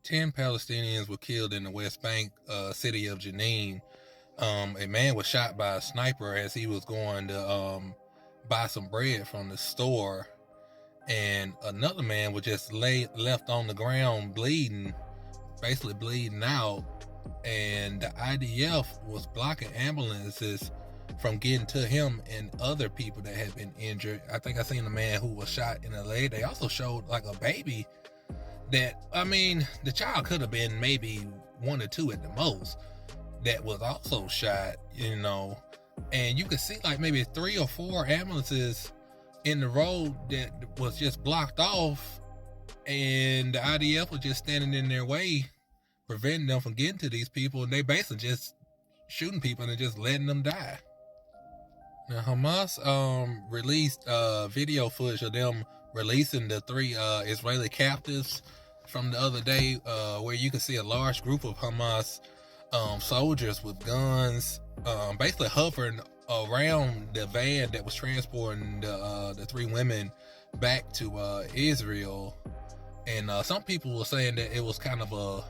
10 Palestinians were killed in the West Bank city of Jenin. A man was shot by a sniper as he was going to buy some bread from the store, and another man was just left on the ground bleeding, basically bleeding out. And the IDF was blocking ambulances from getting to him and other people that had been injured. I think I seen a man who was shot in the leg. They also showed like a baby that, I mean, the child could have been maybe 1 or 2 at the most, that was also shot. And you could see like maybe 3 or 4 ambulances in the road that was just blocked off, and the IDF was just standing in their way, preventing them from getting to these people, and they basically just shooting people and just letting them die. Now, Hamas released video footage of them releasing the 3 Israeli captives from the other day, where you can see a large group of Hamas soldiers with guns basically hovering around the van that was transporting the 3 women back to Israel. And some people were saying that it was kind of a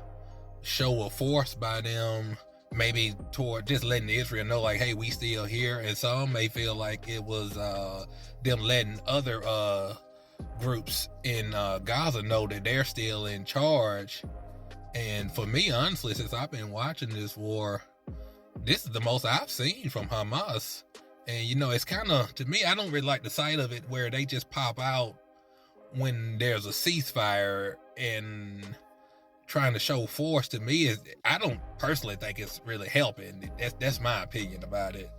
show of force by them, maybe toward just letting Israel know, like, hey, we still here. And some may feel like it was them letting other groups in Gaza know that they're still in charge. And for me, honestly, since I've been watching this war, this is the most I've seen from Hamas. And it's kind of, to me, I don't really like the sight of it where they just pop out when there's a ceasefire and trying to show force. To me, I don't personally think it's really helping. That's my opinion about it.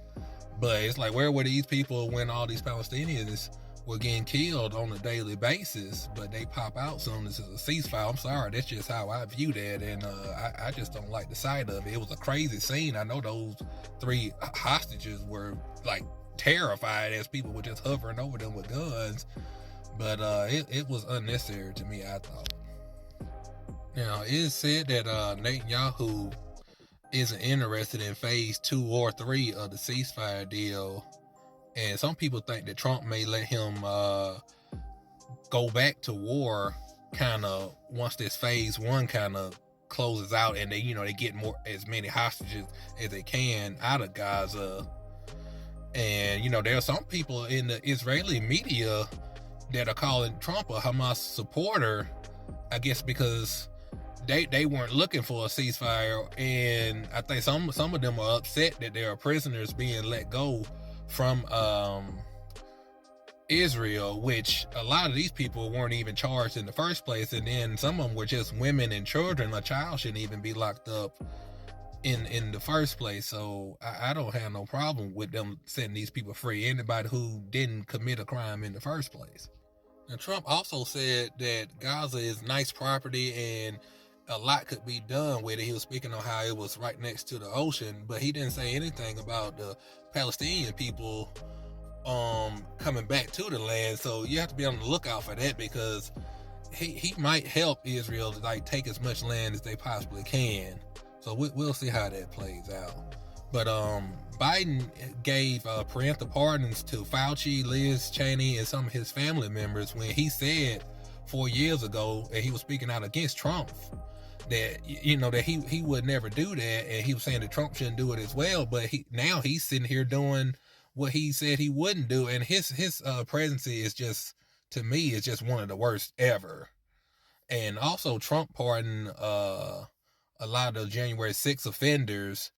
But it's like, where were these people when all these Palestinians were getting killed on a daily basis? But they pop out soon as it's a ceasefire. I'm sorry, that's just how I view that, and I just don't like the sight of it. It was a crazy scene. I know those 3 hostages were like terrified as people were just hovering over them with guns, but it was unnecessary to me, I thought. Now, it is said that Netanyahu isn't interested in phase 2 or 3 of the ceasefire deal, and some people think that Trump may let him go back to war kind of once this phase 1 kind of closes out, and they get as many hostages as they can out of Gaza. And there are some people in the Israeli media that are calling Trump a Hamas supporter, I guess because they weren't looking for a ceasefire, and I think some of them are upset that there are prisoners being let go from Israel, which a lot of these people weren't even charged in the first place, and then some of them were just women and children. A child shouldn't even be locked up in the first place. So I don't have no problem with them setting these people free, anybody who didn't commit a crime in the first place. And Trump also said that Gaza is nice property and a lot could be done with it. He was speaking on how it was right next to the ocean, but he didn't say anything about the Palestinian people coming back to the land. So you have to be on the lookout for that, because he might help Israel to like take as much land as they possibly can. So we'll see how that plays out. But Biden gave preemptive pardons to Fauci, Liz Cheney, and some of his family members when he said 4 years ago, and he was speaking out against Trump, that that he would never do that, and he was saying that Trump shouldn't do it as well. But now he's sitting here doing what he said he wouldn't do, and his presidency is just, to me, is just one of the worst ever. And also, Trump pardoned a lot of January 6 offenders